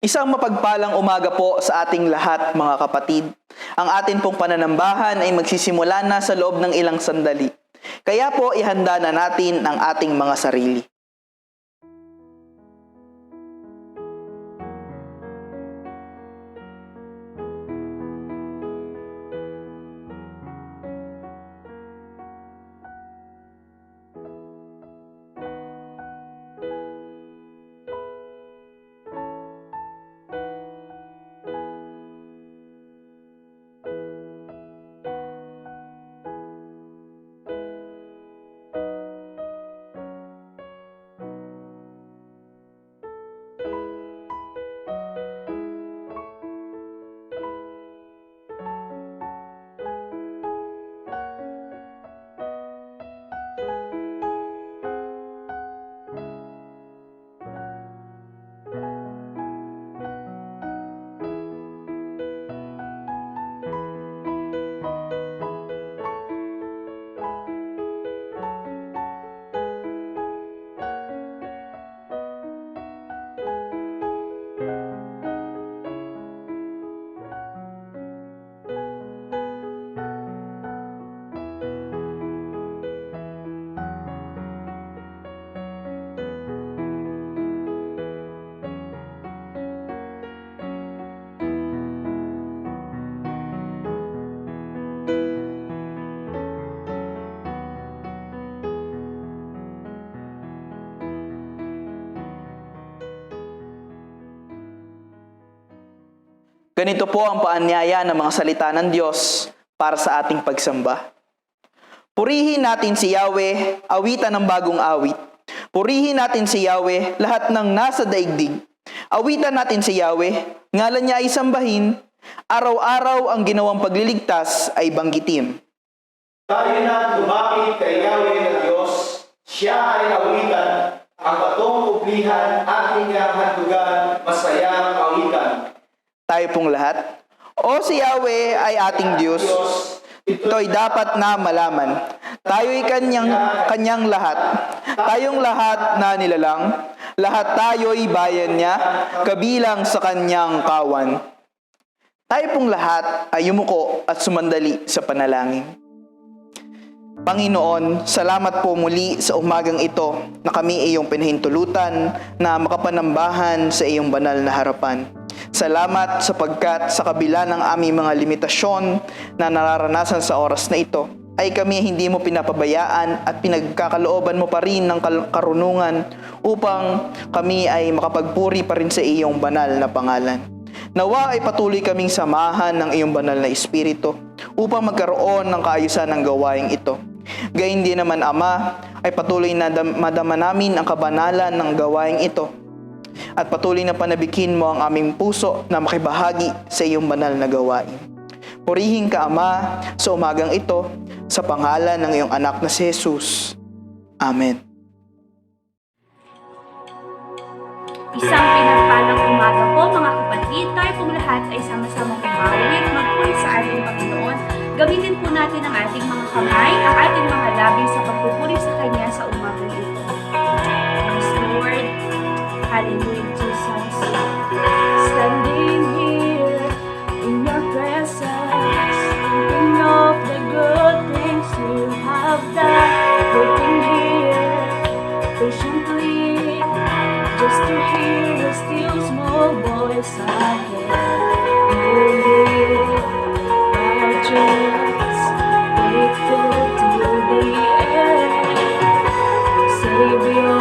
Isang mapagpalang umaga po sa ating lahat, mga kapatid. Ang atin pong pananambahan ay magsisimula na sa loob ng ilang sandali. Kaya po ihanda na natin ang ating mga sarili. Ganito po ang paanyaya ng mga salita ng Diyos para sa ating pagsamba. Purihin natin si Yahweh, awitan ng bagong awit. Purihin natin si Yahweh, lahat ng nasa daigdig. Awitan natin si Yahweh, ngalan niya ay sambahin. Araw-araw ang ginawang pagliligtas ay banggitin. Tayo na lumapit kay Yahweh na Diyos. Siya ay awitan, ang batong ublihan, ating handog,an masayang awitan. Tayo pong lahat. O si Yahweh ay ating Diyos. Ito'y dapat na malaman. Tayo'y kanyang lahat. Tayong lahat na nilalang. Lahat tayo'y bayan niya, kabilang sa kanyang kawan. Tayo pong lahat ay yumuko at sumandali sa panalangin. Panginoon, salamat po muli sa umagang ito na kami iyong pinahintulutan na makapanambahan sa iyong banal na harapan. Salamat sapagkat sa kabila ng aming mga limitasyon na nararanasan sa oras na ito, ay kami hindi mo pinapabayaan at pinagkakalooban mo pa rin ng karunungan upang kami ay makapagpuri pa rin sa iyong banal na pangalan. Nawa ay patuloy kaming samahan ng iyong banal na Espiritu upang magkaroon ng kaayusan ng gawaing ito. Gayun din naman, Ama, ay patuloy na madama namin ang kabanalan ng gawaing ito at patuloy na panabikin mo ang aming puso na makibahagi sa iyong banal na gawain. Purihin ka, Ama, sa umagang ito, sa pangalan ng iyong anak na si Jesus. Amen. Isang pinagpalang umaga po, mga kapatid. Tayo pong lahat ay sama-sama pumawit, magpuri sa ating Panginoon. Gamitin po natin ang ating mga kamay, ang ating mga labi sa pagpupuri sa Kanya sa umagang ito. Yes, Lord. Hallelujah, Jesus. Standing here in your presence, thinking of the good things you have done. Waiting here patiently, just to hear the still small voice again. Holy, righteous, faithful to the end. Savior,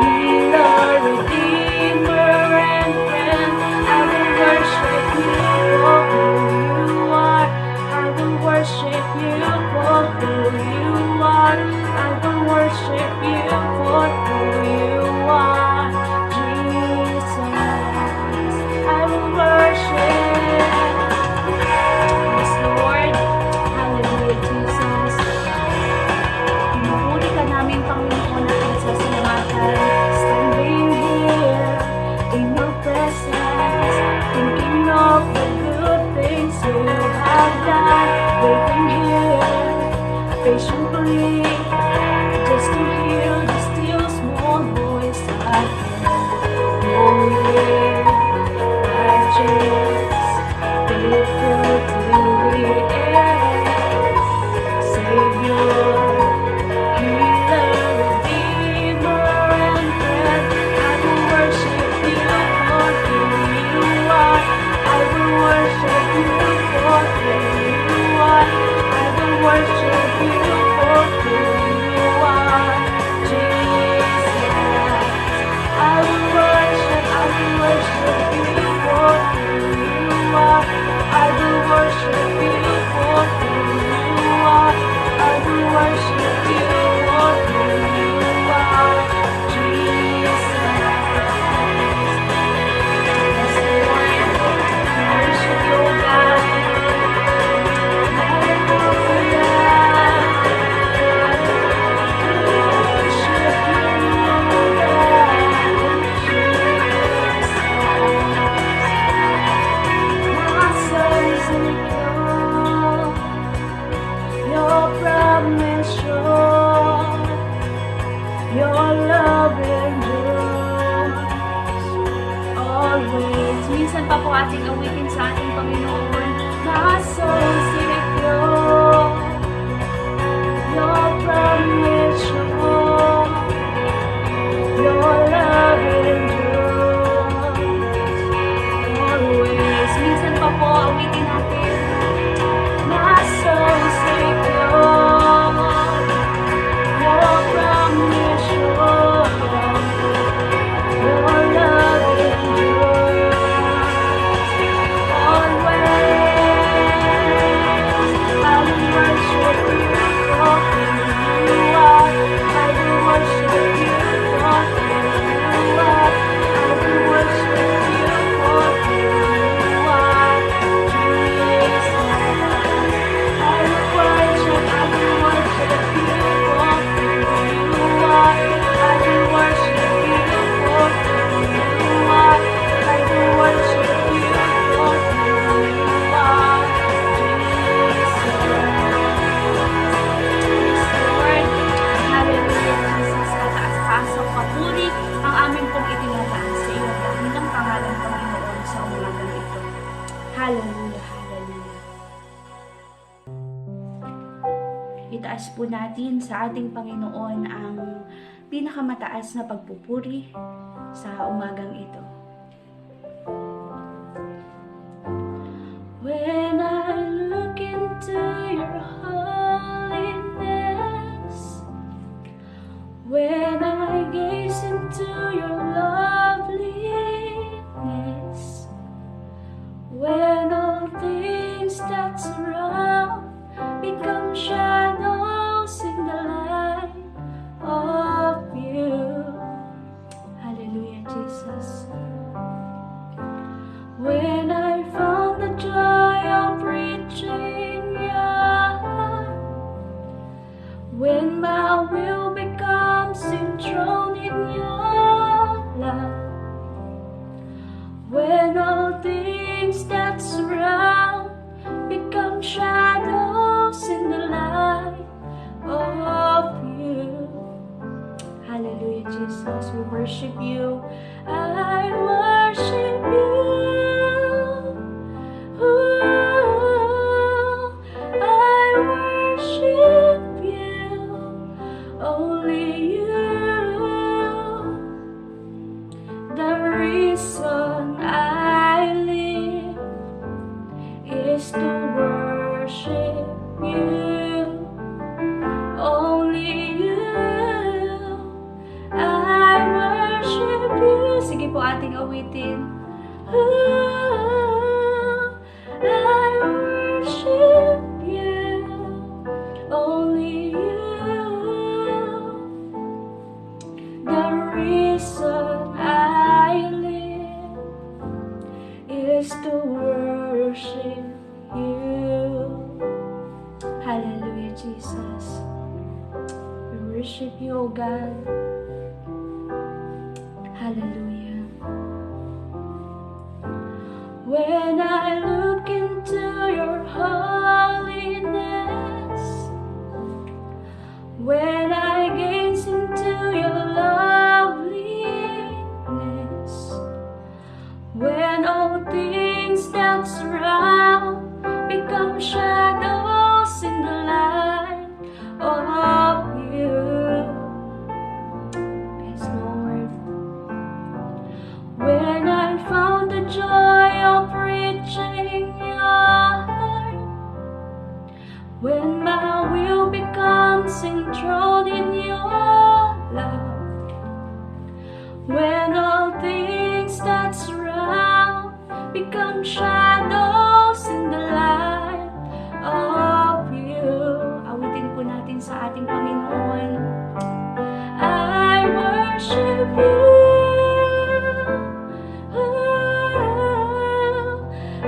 Healer, Redeemer, and friend, I will worship you for who you are. I will worship you for who you are. I will worship you for who you are. Jesus, I will worship. Yes, Lord. Hallelujah, Jesus. Pinupuri ka namin, Panginoon, at nagsasalamatan. Standing here in your presence, thinking of the good things you have done. Waiting here patiently, just to hear the still small voice again. Holy, itaas po natin sa ating Panginoon ang pinakamataas na pagpupuri sa umagang ito. When I look into your holiness, when I gaze into your loveliness, when all things that surround become shadows in the light of you. Hallelujah, Jesus. When I found the joy of reaching your heart, when my will becomes enthroned in your love, when all things that surround become shadows in the light of you. Hallelujah, Jesus. We worship you. I worship you. Ooh, I worship you. Only you. The reason I live is to worship you. Only you. I worship you. Sige po, ating awitin. Ooh, I worship you. Only you. The reason I live is to worship you. Hallelujah, Jesus. We worship you, O God. Hallelujah. When I look into your holiness, when I gaze into your loveliness, when all things that surround become shadows in the light of you. Yes, Lord. When I found the joy of reaching your heart, when my will becomes enthroned in your love, when all things that surround become shadows in the light of you. Awitin po natin sa ating Panginoon. I worship you.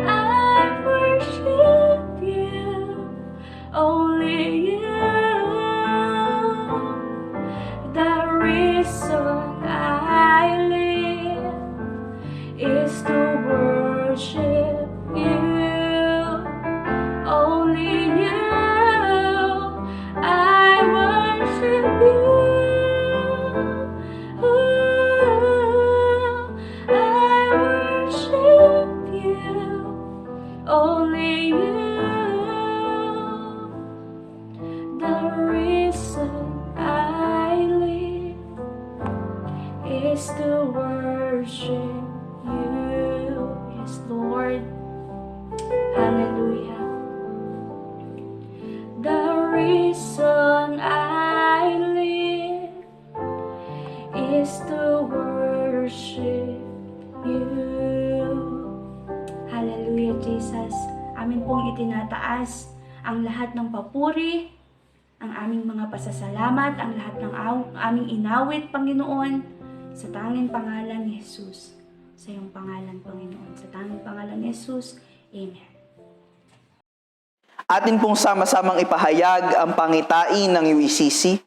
I worship you. Only you. The reason I live is to worship you. Only you. I worship you. Ooh, I worship you. Only you. The reason I live is to worship you. Yes, Lord. Hallelujah. The reason I live is to worship you. Hallelujah, Jesus. Amin pong itinataas ang lahat ng papuri, ang aming mga pasasalamat, ang lahat ng aming inawit, Panginoon, sa tanging pangalan ni Jesus. Sa iyong pangalan, Panginoon. Sa tanging pangalan ni Jesus. Amen. Atin pong sama-samang ipahayag ang pangitain ng UECC.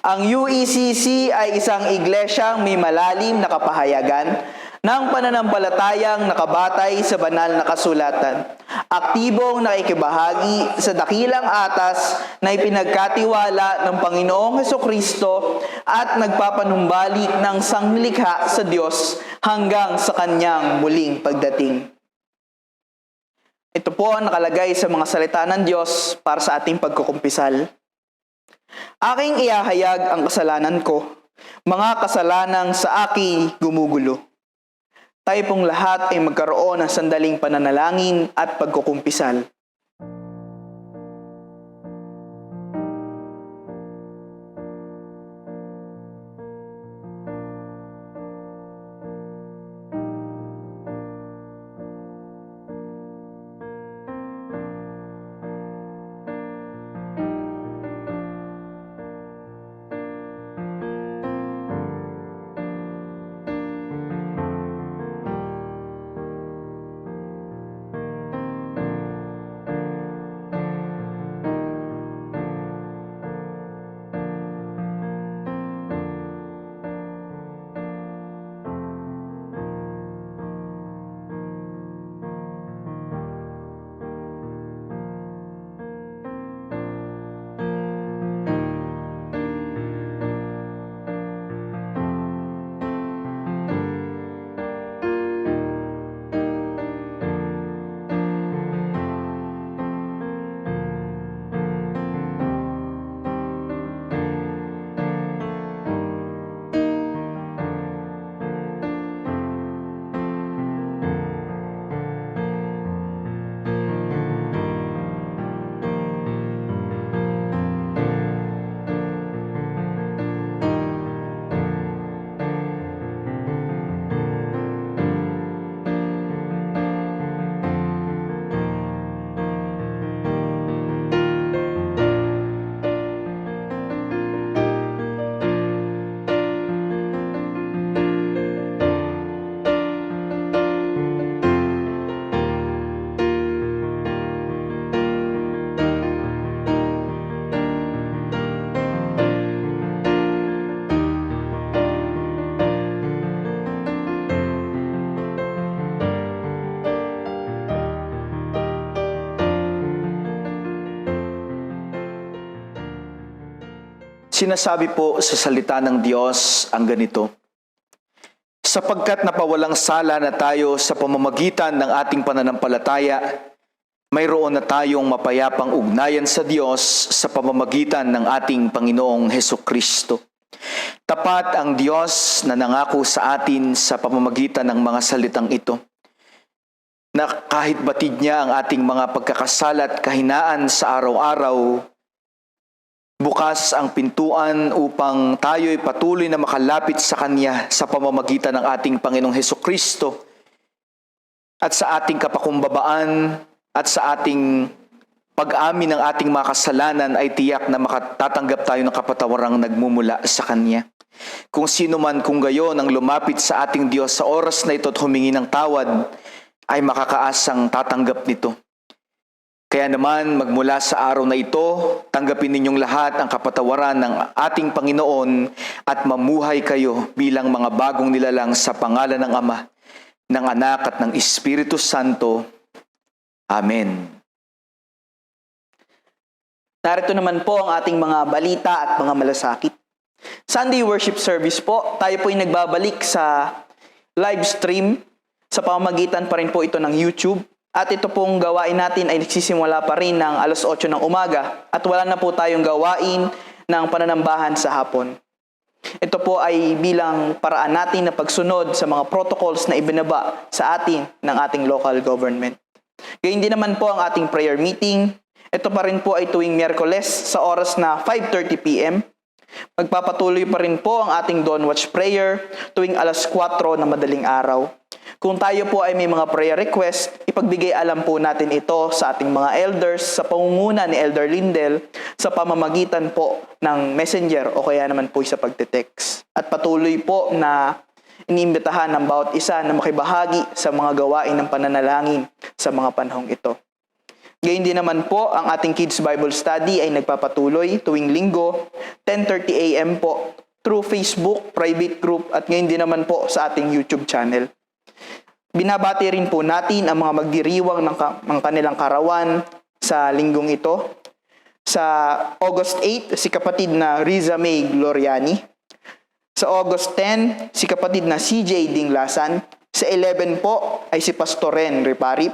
Ang UECC ay isang iglesyang may malalim na kapahayagan ng pananampalatayang nakabatay sa banal na kasulatan. Aktibong nakikibahagi sa dakilang atas na ipinagkatiwala ng Panginoong Hesukristo at nagpapanumbalik ng sanglilikha sa Diyos hanggang sa kanyang muling pagdating. Ito po ang nakalagay sa mga salita ng Diyos para sa ating pagkukumpisal. Aking iahayag ang kasalanan ko, mga kasalanang sa akin gumugulo. Tayo pong lahat ay magkaroon ng sandaling pananalangin at pagkukumpisal. Sinasabi po sa salita ng Diyos ang ganito, sapagkat napawalang sala na tayo sa pamamagitan ng ating pananampalataya, mayroon na tayong mapayapang ugnayan sa Diyos sa pamamagitan ng ating Panginoong Hesukristo. Tapat ang Diyos na nangako sa atin sa pamamagitan ng mga salitang ito, na kahit batid niya ang ating mga pagkakasala at kahinaan sa araw-araw, bukas ang pintuan upang tayo'y patuloy na makalapit sa Kanya sa pamamagitan ng ating Panginoong Hesukristo at sa ating kapakumbabaan at sa ating pag-amin ng ating mga kasalanan ay tiyak na makatatanggap tayo ng kapatawarang nagmumula sa Kanya. Kung sino man kung gayon ang lumapit sa ating Diyos sa oras na ito at humingi ng tawad ay makakaasang tatanggap nito. Kaya naman, magmula sa araw na ito, tanggapin ninyong lahat ang kapatawaran ng ating Panginoon at mamuhay kayo bilang mga bagong nilalang sa pangalan ng Ama, ng Anak at ng Espiritu Santo. Amen. Narito naman po ang ating mga balita at mga malasakit. Sunday worship service po, tayo po ay nagbabalik sa live stream sa pamamagitan pa rin po ito ng YouTube. At ito pong gawain natin ay nagsisimula pa rin ng 8:00 ng umaga at wala na po tayong gawain ng pananambahan sa hapon. Ito po ay bilang paraan natin na pagsunod sa mga protocols na ibinaba sa atin ng ating local government. Gayun din naman po ang ating prayer meeting. Ito pa rin po ay tuwing Miyerkules sa oras na 5:30 p.m. Magpapatuloy pa rin po ang ating Dawn Watch Prayer tuwing 4:00 na madaling araw. Kung tayo po ay may mga prayer request, ipagbigay alam po natin ito sa ating mga elders sa pangunguna ni Elder Lindel sa pamamagitan po ng messenger o kaya naman po sa pagte-text. At patuloy po na iniimbitahan ng bawat isa na makibahagi sa mga gawain ng pananalangin sa mga panahong ito. Gayun din naman po, ang ating Kids Bible Study ay nagpapatuloy tuwing linggo, 10:30 a.m. po, through Facebook, private group, at ngayon din naman po sa ating YouTube channel. Binabati rin po natin ang mga magdiriwang ng kanilang karawan sa linggong ito. Sa August 8, si kapatid na Riza May Gloriani. Sa August 10, si kapatid na CJ Dinglasan. Sa 11 po ay si Pastoren Reparip.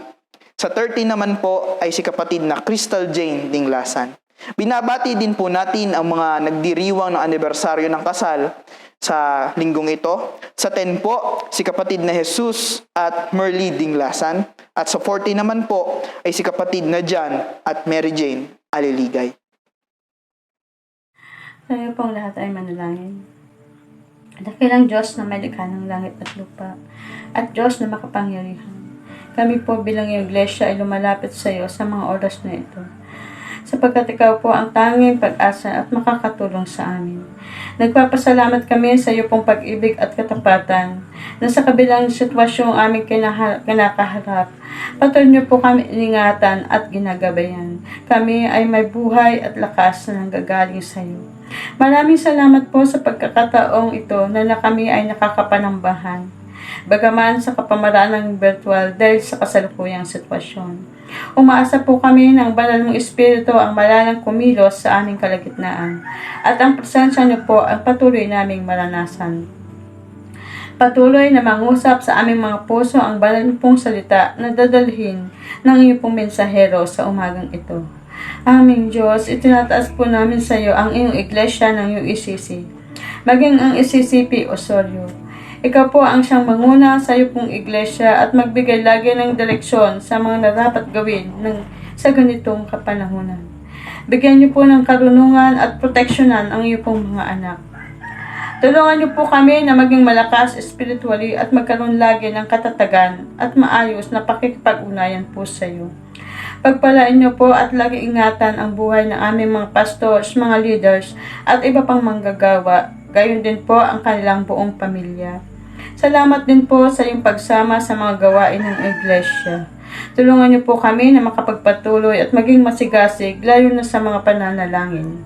Sa 13 naman po ay si kapatid na Crystal Jane Dinglasan. Binabati din po natin ang mga nagdiriwang ng anibersaryo ng kasal sa linggong ito. Sa 10 po, si kapatid na Jesus at Merly Dinglasan. At sa 40 naman po ay si kapatid na John at Mary Jane Aliligay. Tayo pong lahat ay manalangin. Dakilang Diyos na may likha ng langit at lupa, at Diyos na makapangyarihan. Kami po bilang iyong iglesia ay lumalapit sa iyo sa mga oras na ito, sapagkat ikaw po ang tanging pag-asa at makakatulong sa amin. Nagpapasalamat kami sa iyo pong pag-ibig at katapatan na sa kabilang sitwasyong aming kinakaharap, patuloy niyo po kami iningatan at ginagabayan. Kami ay may buhay at lakas na nanggagaling sa iyo. Maraming salamat po sa pagkakataong ito na kami ay nakakapanambahan, bagaman sa kapamaran ng virtual dahil sa kasalukuyang sitwasyon. Umaasa po kami ng banal mong Espiritu ang malalang kumilos sa aming kalagitnaan, at ang presensya niyo po ang patuloy naming maranasan. Patuloy na mangusap sa aming mga puso ang banal pong salita na dadalhin ng iyong pong mensahero sa umagang ito. Aming Diyos, itinataas po namin sa iyo ang iyong iglesia ng UECC, maging ang ECCP Osorio. Ikaw po ang siyang manguna sa iyo pong iglesia at magbigay lagi ng direksyon sa mga narapat gawin sa ganitong kapanahunan. Bigyan niyo po ng karunungan at proteksyonan ang iyo pong mga anak. Tulungan niyo po kami na maging malakas spiritually at magkaroon lagi ng katatagan at maayos na pakikipag-unayan po sa iyo. Pagpalain niyo po at lagi ingatan ang buhay ng aming mga pastors, mga leaders at iba pang manggagawa, gayon din po ang kanilang buong pamilya. Salamat din po sa iyong pagsama sa mga gawain ng iglesia. Tulungan niyo po kami na makapagpatuloy at maging masigasig lalo na sa mga pananalangin.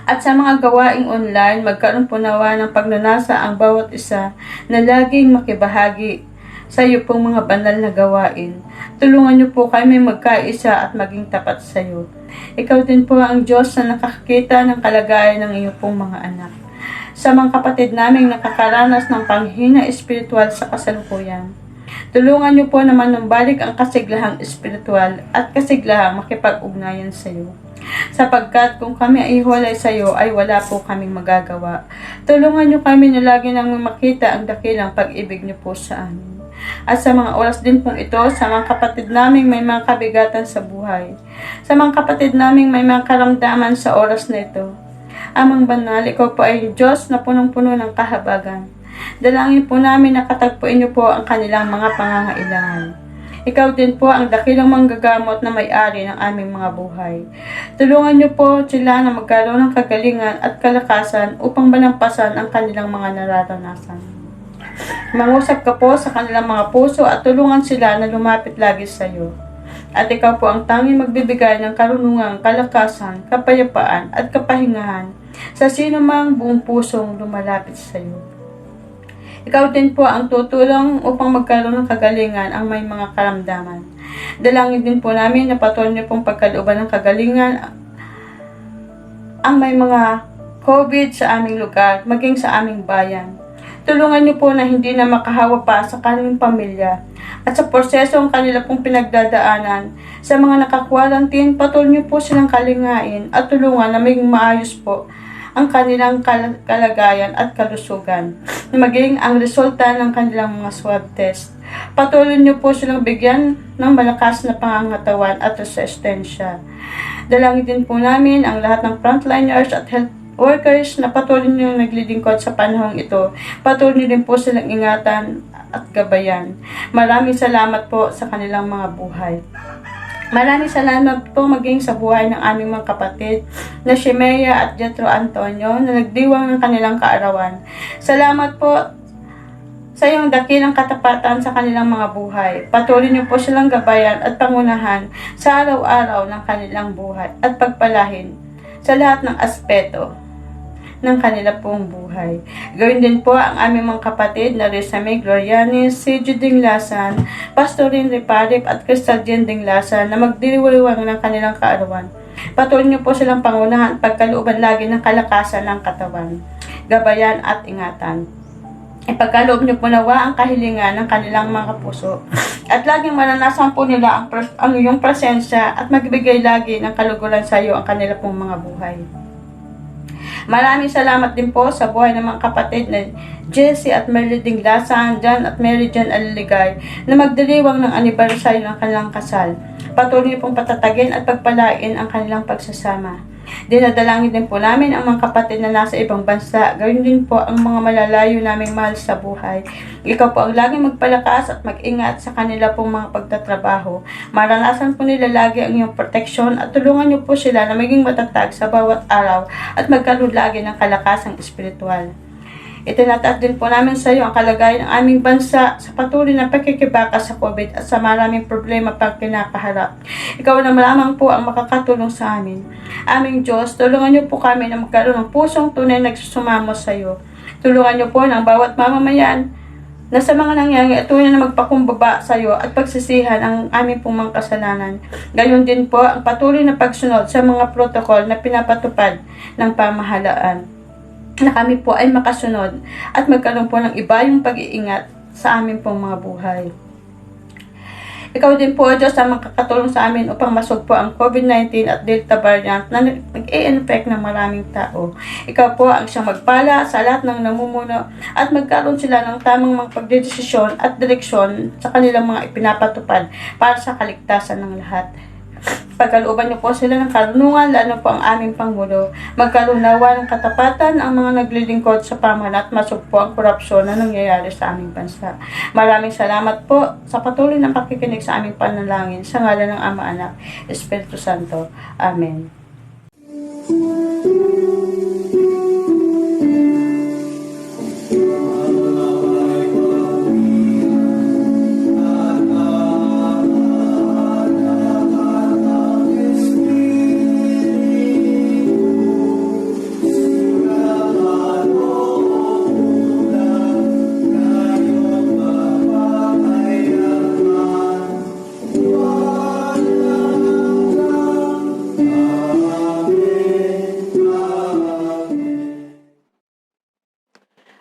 At sa mga gawaing online, magkaroon po nawa ng pagnanasa ang bawat isa na laging makibahagi sa iyo pong mga banal na gawain. Tulungan niyo po kami magkaisa at maging tapat sa iyo. Ikaw din po ang Diyos na nakakita ng kalagayan ng iyong pong mga anak. Sa mga kapatid naming nakakaranas ng panghina espiritual sa kasalukuyan, tulungan niyo po naman numbalik ang kasiglahang espiritual at kasiglahang makipag-ugnayan sa iyo. Sapagkat kung kami ay hiwalay sa iyo ay wala po kaming magagawa. Tulungan niyo kami na lagi nang makita ang dakilang pag-ibig niyo po sa amin. At sa mga oras din pong ito, sa mga kapatid naming may mga kabigatan sa buhay, sa mga kapatid naming may mga karamdaman sa oras na ito, Amang banal, ikaw po ay Diyos na punong-puno ng kahabagan. Dalangin po namin na katagpuin niyo po ang kanilang mga pangangailangan. Ikaw din po ang dakilang manggagamot na may-ari ng aming mga buhay. Tulungan niyo po sila na magkaroon ng kagalingan at kalakasan upang malampasan ang kanilang mga nararanasan. Mangusap ka po sa kanilang mga puso at tulungan sila na lumapit lagi sa iyo. At ikaw po ang tanging magbibigay ng karunungan, kalakasan, kapayapaan at kapahingahan sa sino mang buong pusong lumalapit sa iyo. Ikaw din po ang tutulong upang magkaroon ng kagalingan ang may mga karamdaman. Dalangin din po namin na patuloy niyo pong pagkalooban ng kagalingan ang may mga COVID sa aming lugar, maging sa aming bayan. Tulungan niyo po na hindi na makahawa pa sa kanilang pamilya at sa proseso ang kanila pong pinagdadaanan. Sa mga naka-quarantine, patuloy niyo po silang kalingain at tulungan na maging maayos po ang kanilang kalagayan at kalusugan, maging ang resulta ng kanilang mga swab test. Patuloy niyo po silang bigyan ng malakas na pangangatawan at resistensya. Dalangin din po namin ang lahat ng frontliners at health workers na patuloy niyo naglilingkod sa panahong ito. Patuloy din po silang ingatan at gabayan. Maraming salamat po sa kanilang mga buhay. Maraming salamat po maging sa buhay ng aming mga kapatid na Shemea at Jethro Antonio na nagdiwang ng kanilang kaarawan. Salamat po sa iyong dakilang katapatan sa kanilang mga buhay. Patuloy niyo po silang gabayan at pangunahan sa araw-araw ng kanilang buhay at pagpalahin sa lahat ng aspeto ng kanila pong buhay. Gawin din po ang aming mga kapatid na Rizame Gloriani, si Juding Lasan, Pastorin Reparip at Crystal Jen Dinglasan na magdiriwaliwang ng kanilang kaarawan. Patuloy niyo po silang pangunahan at pagkalooban lagi ng kalakasan ng katawan, gabayan at ingatan. Ipagkaloob niyo po nawa ang kahilingan ng kanilang mga puso. At laging maranasan po nila ang iyong presensya at magbigay lagi ng kaluguran sa iyo ang kanila pong mga buhay. Maraming salamat din po sa buhay ng mga kapatid na Jessie at Mary Dinglasan, John at Mary Jane Aliligay na magdiriwang ng anibersaryo ng kanilang kasal. Patuloy niyo pong patatagin at pagpalain ang kanilang pagsasama. Dinadalangin din po namin ang mga kapatid na nasa ibang bansa. Gawin din po ang mga malalayo naming mahal sa buhay. Ikaw po ang laging magpalakas at mag-ingat sa kanila pong mga pagtatrabaho. Maranasan po nila lagi ang iyong proteksyon at tulungan niyo po sila na maging matatag sa bawat araw at magkaroon lagi ng kalakasang espiritual. Itinataas din po namin sa iyo ang kalagayan ng aming bansa sa patuloy na pagkikibaka sa COVID at sa maraming problema pang kinakaharap. Ikaw na lamang po ang makakatulong sa amin. Aming Diyos, tulungan niyo po kami na magkaroon ng pusong tunay nagsusumamo sa iyo. Tulungan niyo po ng bawat mamamayan na sa mga nangyayari at tunay na magpakumbaba sa iyo at pagsisihan ang aming pong mga kasalanan. Gayon din po ang patuloy na pagsunod sa mga protokol na pinapatupad ng pamahalaan, na kami po ay makasunod at magkaroon po ng iba yung pag-iingat sa amin pong mga buhay. Ikaw din po, Diyos, ang makakatulong sa amin upang masugpo ang COVID-19 at Delta variant na nag-i-infect ng maraming tao. Ikaw po ang siyang magpala sa lahat ng namumuno at magkaroon sila ng tamang mga pagdedesisyon at direksyon sa kanilang mga ipinapatupad para sa kaligtasan ng lahat. Pagkalooban niyo po sila ng karunungan, lalo po ang aming Pangulo. Magkaroon nawa ng katapatan ang mga naglilingkod sa pamahalaan at masugpo ang korupsyon na nangyayari sa aming bansa. Maraming salamat po sa patuloy ng pakikinig sa aming panalangin sa ngalan ng Ama, Anak, Espiritu Santo. Amen.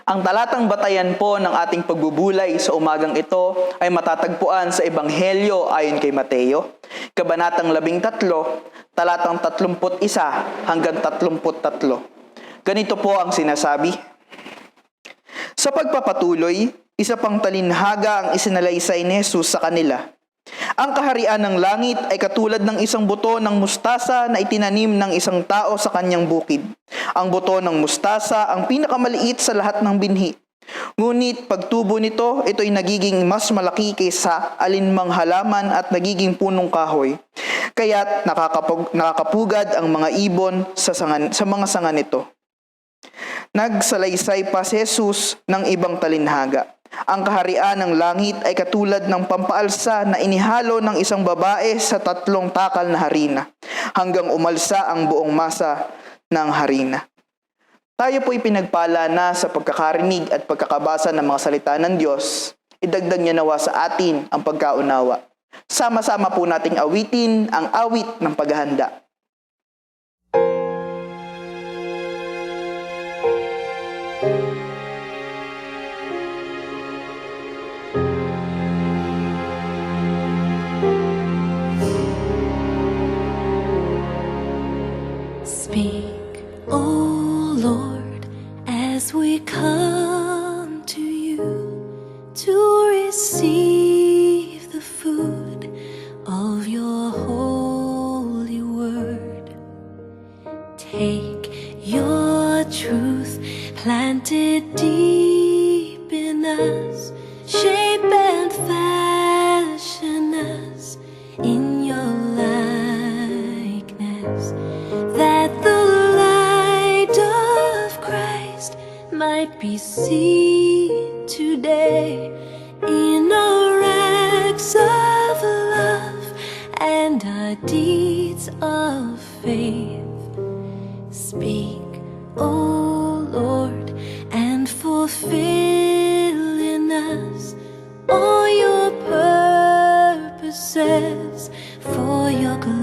Ang talatang batayan po ng ating pagbubulay sa umagang ito ay matatagpuan sa Ebanghelyo ayon kay Mateo, Kabanatang 13, talatang 31 hanggang 33. Ganito po ang sinasabi. Sa pagpapatuloy, isa pang talinhaga ang isinalaysay ni Jesus sa kanila. Ang kaharian ng langit ay katulad ng isang buto ng mustasa na itinanim ng isang tao sa kanyang bukid. Ang buto ng mustasa ang pinakamaliit sa lahat ng binhi. Ngunit pagtubo nito, ito'y nagiging mas malaki kaysa alinmang halaman at nagiging punong kahoy. Kaya't nakakapugad ang mga ibon sa mga sanga nito. Nagsalaysay pa si Jesus ng ibang talinhaga. Ang kaharian ng langit ay katulad ng pampaalsa na inihalo ng isang babae sa 3 takal na harina, hanggang umalsa ang buong masa ng harina. Tayo po'y pinagpala na sa pagkakarinig at pagkakabasa ng mga salita ng Diyos. Idagdag niya nawa sa atin ang pagkaunawa. Sama-sama po nating awitin ang awit ng paghahanda. Speak, O Lord, as we come to you to receive the food of your holy word. Take your truth planted deep in us, shape and fashion us in your likeness, that the light of Christ might be seen today in our acts of love and our deeds of faith. Speak, O Lord, and fulfill in us all your purposes for your glory.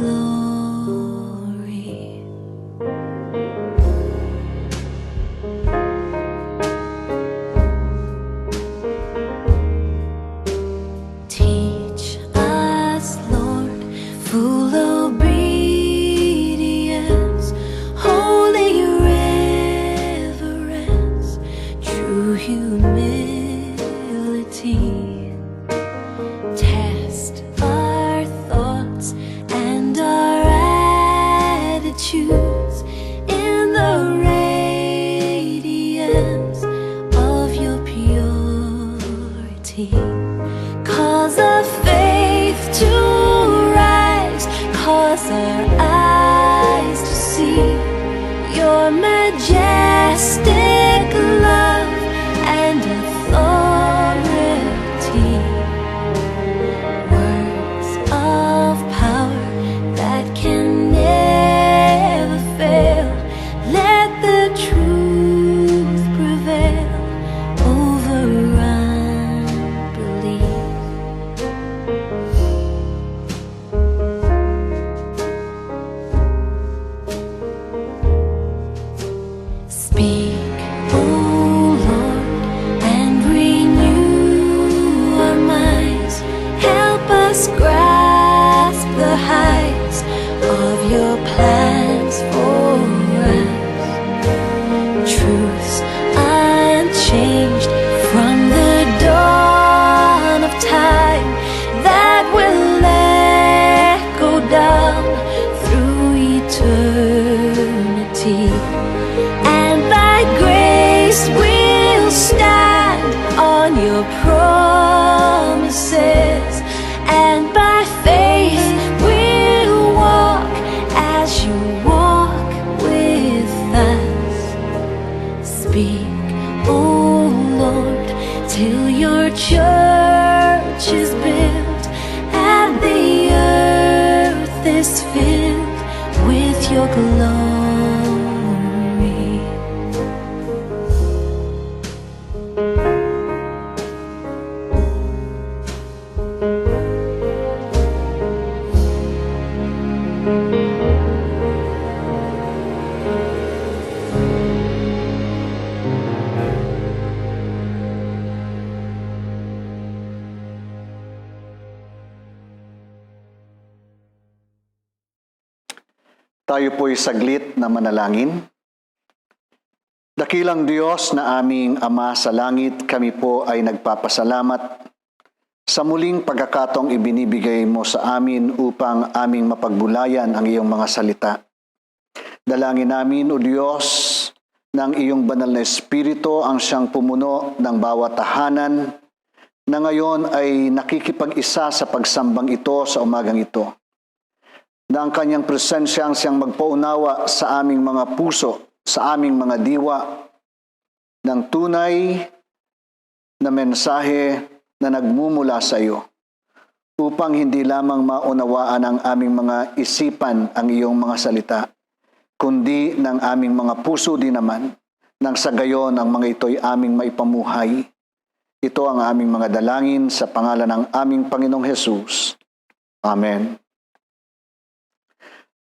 cause our eyes to see your majestic love and authority. Words of power that can never fail. Let the truth prevail over unbelief. Speak, O Lord, and renew our minds. Help us grasp the heights of your plans for us. Truths unchanged from the dawn of time that will echo down through eternity. And by grace we'll stand on your promises, and by faith we'll walk as you walk with us. Speak, O Lord, till your church is built and the earth is filled with your glory. Tayo po'y saglit na manalangin. Dakilang Diyos na aming Ama sa langit, kami po ay nagpapasalamat sa muling pagkakataong ibinibigay mo sa amin upang aming mapagbulayan ang iyong mga salita. Dalangin namin, O Diyos, ng iyong banal na Espiritu ang siyang pumuno ng bawat tahanan na ngayon ay nakikipag-isa sa pagsambang ito sa umagang ito. Na ang kanyang presensya ang siyang magpaunawa sa aming mga puso, sa aming mga diwa, ng tunay na mensahe na nagmumula sa iyo, upang hindi lamang maunawaan ng aming mga isipan ang iyong mga salita, kundi ng aming mga puso din naman, nang sa gayon ang mga ito'y aming maipamuhay. Ito ang aming mga dalangin sa pangalan ng aming Panginoong Hesus. Amen.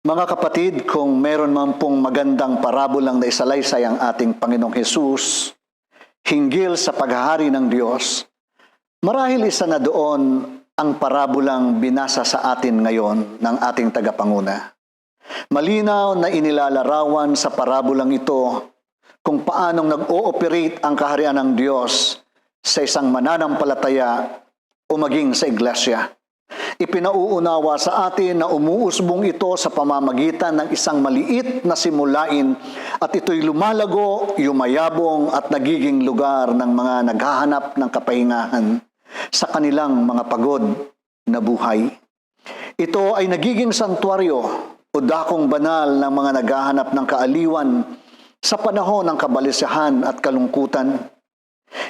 Mga kapatid, kung meron man pong magandang parabolang naisalaysay ang ating Panginoong Hesus hinggil sa paghahari ng Diyos, marahil isa na doon ang parabolang binasa sa atin ngayon ng ating tagapanguna. Malinaw na inilalarawan sa parabolang ito kung paanong nag-ooperate ang kaharian ng Diyos sa isang mananampalataya o maging sa iglesia. Ipinauunawa sa atin na umuusbong ito sa pamamagitan ng isang maliit na simulain at ito'y lumalago, yumayabong at nagiging lugar ng mga naghahanap ng kapahingahan sa kanilang mga pagod na buhay. Ito ay nagiging santuaryo o dakong banal ng mga naghahanap ng kaaliwan sa panahon ng kabalisahan at kalungkutan.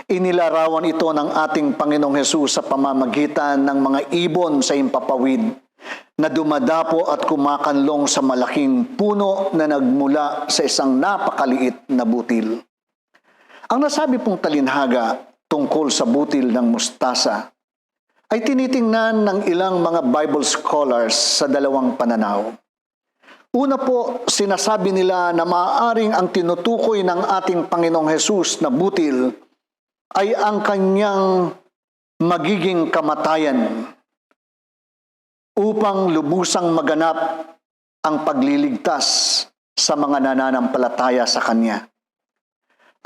Inilarawan ito ng ating Panginoong Hesus sa pamamagitan ng mga ibon sa himpapawid na dumadapo at kumakanlong sa malaking puno na nagmula sa isang napakaliit na butil. Ang nasabi pong talinhaga tungkol sa butil ng mustasa ay tinitingnan ng ilang mga Bible scholars sa dalawang pananaw. Una po, sinasabi nila na maaaring ang tinutukoy ng ating Panginoong Hesus na butil ay ang kanyang magiging kamatayan upang lubusang maganap ang pagliligtas sa mga nananampalataya sa Kanya.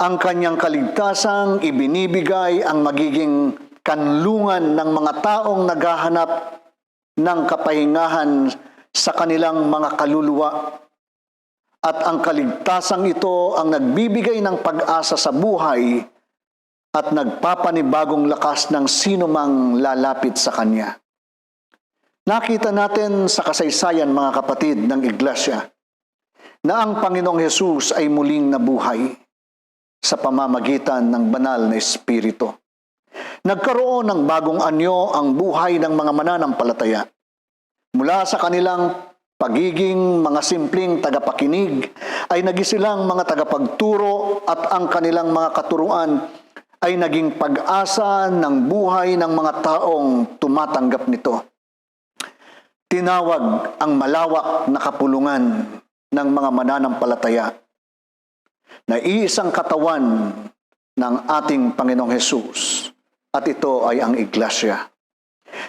Ang Kanyang kaligtasang ibinibigay ang magiging kanlungan ng mga taong naghahanap ng kapahingahan sa kanilang mga kaluluwa. At ang kaligtasang ito ang nagbibigay ng pag-asa sa buhay at nagpapanibagong lakas ng sino mang lalapit sa Kanya. Nakita natin sa kasaysayan, mga kapatid, ng Iglesia na ang Panginoong Hesus ay muling nabuhay sa pamamagitan ng banal na Espiritu. Nagkaroon ng bagong anyo ang buhay ng mga mananampalataya. Mula sa kanilang pagiging mga simpleng tagapakinig ay nagisilang mga tagapagturo at ang kanilang mga katuruan ay naging pag-asa ng buhay ng mga taong tumatanggap nito. Tinawag ang malawak na kapulungan ng mga mananampalataya na iisang katawan ng ating Panginoong Hesus, at ito ay ang Iglesia.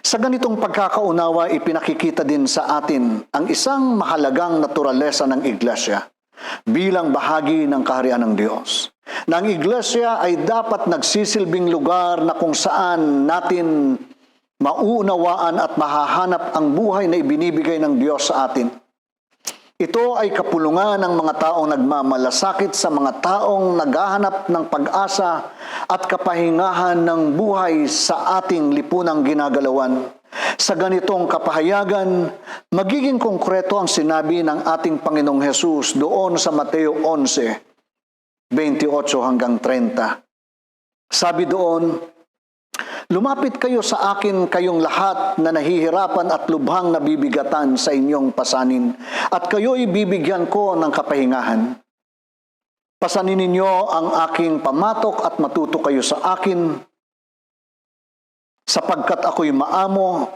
Sa ganitong pagkakaunawa, ipinakikita din sa atin ang isang mahalagang naturalesa ng Iglesia bilang bahagi ng kaharian ng Diyos. Na ang Iglesia ay dapat nagsisilbing lugar na kung saan natin mauunawaan at mahahanap ang buhay na ibinibigay ng Diyos sa atin. Ito ay kapulungan ng mga taong nagmamalasakit sa mga taong naghahanap ng pag-asa at kapahingahan ng buhay sa ating lipunang ginagalawan. Sa ganitong kapahayagan, magiging konkreto ang sinabi ng ating Panginoong Hesus doon sa Mateo 11:28 hanggang 30. Sabi doon, "Lumapit kayo sa akin, kayong lahat na nahihirapan at lubhang nabibigatan sa inyong pasanin, at kayo'y bibigyan ko ng kapahingahan. Pasanin ninyo ang aking pamatok at matuto kayo sa akin, sapagkat ako'y maamo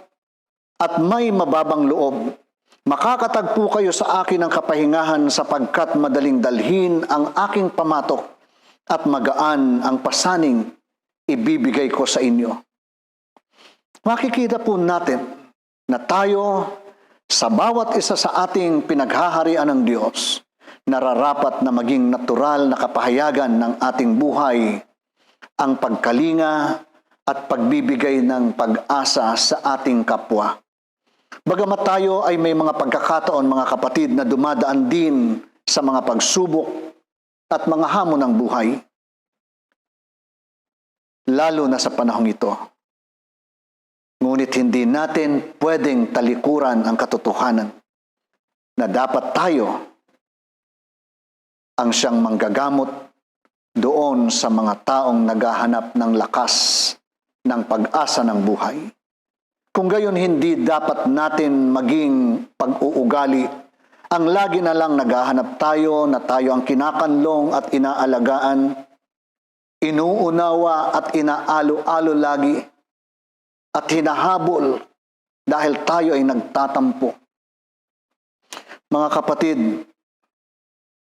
at may mababang loob. Makakatagpo kayo sa akin ng kapahingahan, sapagkat madaling dalhin ang aking pamatok at magaan ang pasaning ibibigay ko sa inyo." Makikita po natin na tayo, sa bawat isa sa ating pinaghaharian ng Diyos, nararapat na maging natural na kapahayagan ng ating buhay ang pagkalinga at pagbibigay ng pag-asa sa ating kapwa. Bagamat tayo ay may mga pagkakataon, mga kapatid, na dumadaan din sa mga pagsubok at mga hamon ng buhay, lalo na sa panahong ito. Ngunit hindi natin pwedeng talikuran ang katotohanan na dapat tayo ang siyang manggagamot doon sa mga taong naghahanap ng lakas ng pag-asa ng buhay. Kung gayon, hindi dapat natin maging pag-uugali ang lagi na lang naghahanap tayo na tayo ang kinakanlong at inaalagaan, inuunawa at inaalo-alo lagi, at hinahabol dahil tayo ay nagtatampo. Mga kapatid,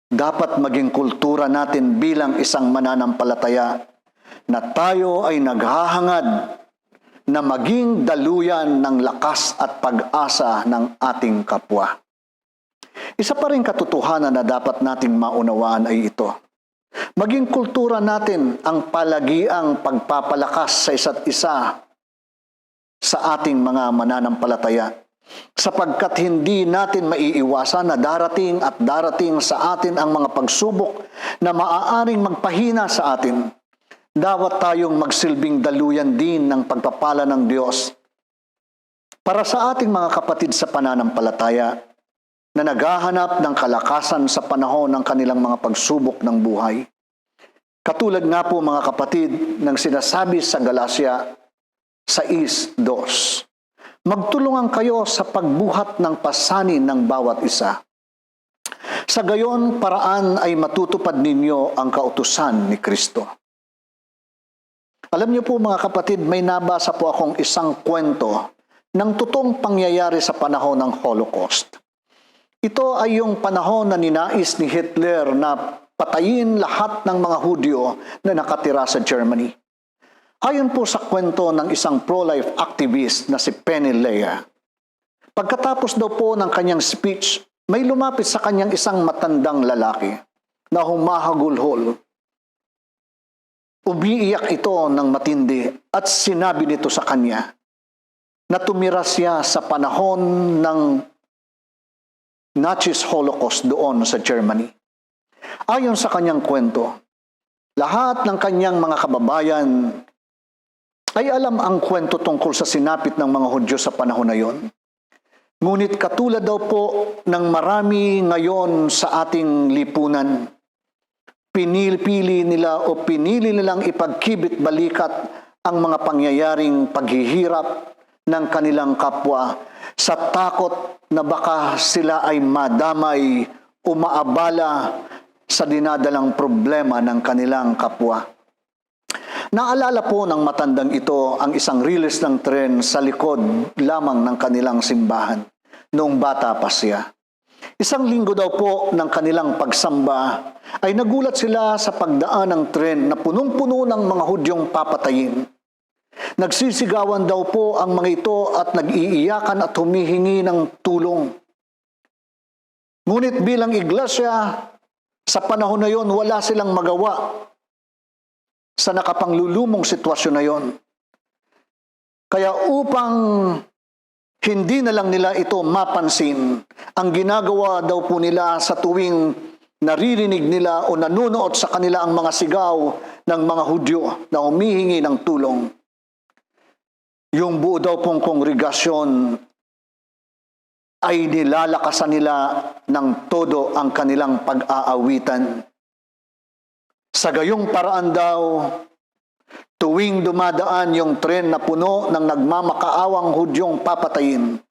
dapat maging kultura natin bilang isang mananampalataya na tayo ay naghahangad na maging daluyan ng lakas at pag-asa ng ating kapwa. Isa pa rin katotohanan na dapat nating maunawaan ay ito. Maging kultura natin ang palagiang pagpapalakas sa isa't isa sa ating mga mananampalataya, sapagkat hindi natin maiiwasan na darating at darating sa atin ang mga pagsubok na maaaring magpahina sa atin. Dapat tayong magsilbing daluyan din ng pagpapala ng Diyos para sa ating mga kapatid sa pananampalataya na naghahanap ng kalakasan sa panahon ng kanilang mga pagsubok ng buhay. Katulad nga po, mga kapatid, ng sinasabi sa Galacia 6:2, magtulungan kayo sa pagbuhat ng pasanin ng bawat isa. Sa gayon paraan ay matutupad ninyo ang kautusan ni Kristo. Alam niyo po, mga kapatid, may nabasa po akong isang kwento ng totoong pangyayari sa panahon ng Holocaust. Ito ay yung panahon na ninais ni Hitler na patayin lahat ng mga Hudyo na nakatira sa Germany. Ayon po sa kwento ng isang pro-life activist na si Penny Lea, pagkatapos daw po ng kanyang speech, may lumapit sa kanyang isang matandang lalaki na humahagulhol. Umiiyak ito ng matindi at sinabi nito sa kanya na tumira siya sa panahon ng Nazis Holocaust doon sa Germany. Ayon sa kanyang kwento, lahat ng kanyang mga kababayan ay alam ang kwento tungkol sa sinapit ng mga Hudyo sa panahon na yon. Ngunit katulad daw po ng marami ngayon sa ating lipunan, pinili nilang ipagkibit balikat ang mga pangyayaring paghihirap ng kanilang kapwa sa takot na baka sila ay madamay o maabala sa dinadalang problema ng kanilang kapwa. Naalala po ng matandang ito ang isang riles ng tren sa likod lamang ng kanilang simbahan noong bata pa siya. Isang linggo daw po ng kanilang pagsamba ay nagulat sila sa pagdaan ng tren na punong-puno ng mga Hudyong papatayin. Nagsisigawan daw po ang mga ito at nag-iiyakan at humihingi ng tulong. Ngunit bilang iglesia, sa panahon na yon, wala silang magawa sa nakapanglulumong sitwasyon na yon. Kaya upang hindi na lang nila ito mapansin, ang ginagawa daw po nila sa tuwing naririnig nila o nanunood sa kanila ang mga sigaw ng mga Hudyo na humihingi ng tulong, yung buo daw pong kongregasyon ay nilalakasan nila ng todo ang kanilang pag-aawitan. Sa gayong paraan daw, tuwing dumadaan yung tren na puno ng nagmamakaawang Hudyong papatayin,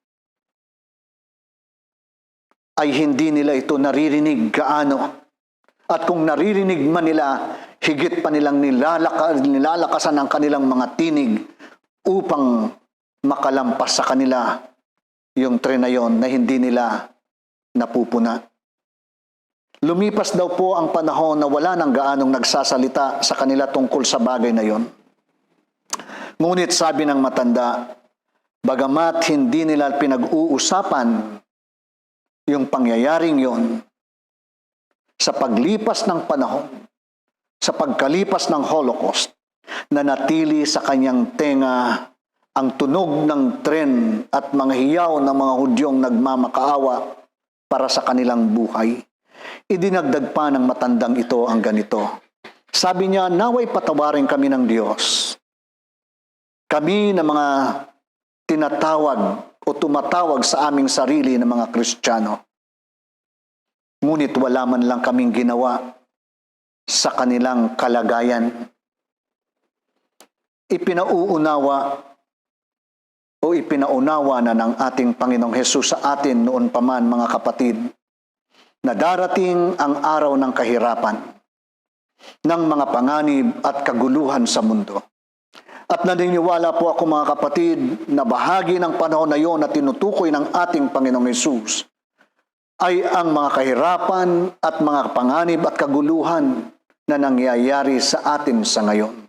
ay hindi nila ito naririnig gaano. At kung naririnig man nila, higit pa nilang nilalakasan ang kanilang mga tinig upang makalampas sa kanila yung tren na yon na hindi nila napupuna. Lumipas daw po ang panahon na wala nang gaanong nagsasalita sa kanila tungkol sa bagay na yon. Ngunit sabi ng matanda, bagamat hindi nila pinag-uusapan yung pangyayaring yon, sa paglipas ng panahon, sa pagkalipas ng Holocaust, nanatili sa kanyang tenga ang tunog ng tren at mga hiyaw ng mga Hudyong nagmamakaawa para sa kanilang buhay. Idinagdag pa ng matandang ito ang ganito. Sabi niya, naway patawarin kami ng Diyos. Kami na mga tinatawag o tumatawag sa aming sarili ng mga Kristiyano. Ngunit wala man lang kaming ginawa sa kanilang kalagayan. Ipinaunawa na ng ating Panginoong Hesus sa atin noon pa man, mga kapatid, na darating ang araw ng kahirapan, ng mga panganib at kaguluhan sa mundo. At naniniwala po ako, mga kapatid, na bahagi ng panahon na iyon na tinutukoy ng ating Panginoong Hesus ay ang mga kahirapan at mga panganib at kaguluhan na nangyayari sa atin sa ngayon.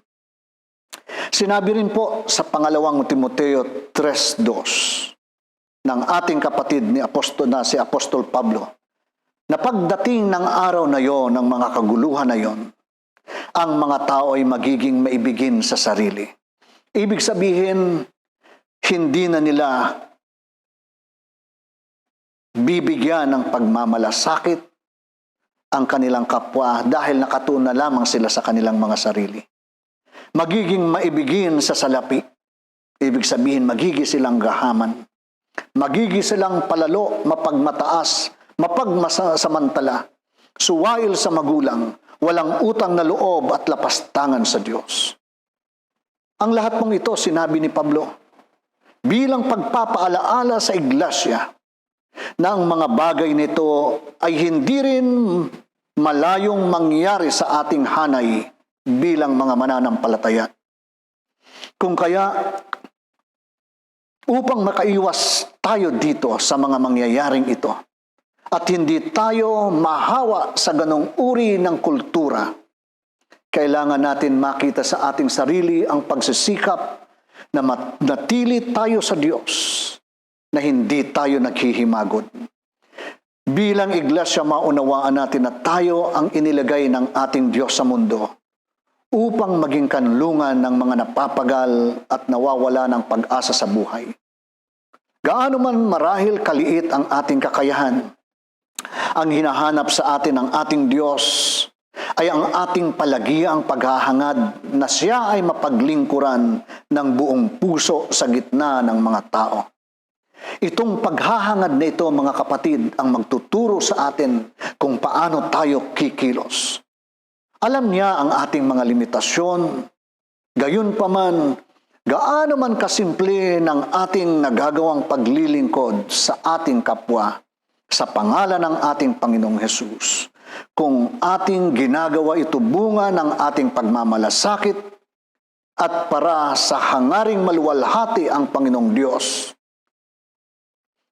Sinabi rin po sa pangalawang Timoteo 3:2 ng ating kapatid si Apostol Pablo, na pagdating ng araw na yon, ng mga kaguluhan na yon, ang mga tao ay magiging maibigin sa sarili. Ibig sabihin, hindi na nila bibigyan ng pagmamalasakit ang kanilang kapwa dahil nakatuon na lamang sila sa kanilang mga sarili. Magiging maibigin sa salapi. Ibig sabihin, magiging silang gahaman. Magiging silang palalo, mapagmataas, mapagmasamantala, suwail sa magulang, walang utang na loob at lapastangan sa Diyos. Ang lahat pong ito, sinabi ni Pablo, bilang pagpapaalaala sa iglesia na ang mga bagay nito ay hindi rin malayong mangyari sa ating hanay bilang mga mananampalataya. Kung kaya, upang makaiwas tayo dito sa mga mangyayaring ito at hindi tayo mahawa sa ganong uri ng kultura, kailangan natin makita sa ating sarili ang pagsisikap na natili tayo sa Diyos, na hindi tayo naghihimagod. Bilang iglesia, maunawaan natin na tayo ang inilagay ng ating Diyos sa mundo upang maging kanlungan ng mga napapagal at nawawala ng pag-asa sa buhay. Gaano man marahil kaliit ang ating kakayahan, ang hinahanap sa atin ng ating Diyos ay ang ating palagiang paghahangad na siya ay mapaglingkuran ng buong puso sa gitna ng mga tao. Itong paghahangad na ito, mga kapatid, ang magtuturo sa atin kung paano tayo kikilos. Alam niya ang ating mga limitasyon. Gayunpaman, gaano man kasimple ng ating nagagawang paglilingkod sa ating kapwa sa pangalan ng ating Panginoong Hesus. Kung ating ginagawa ito bunga ng ating pagmamalasakit at para sa hangaring maluwalhati ang Panginoong Diyos,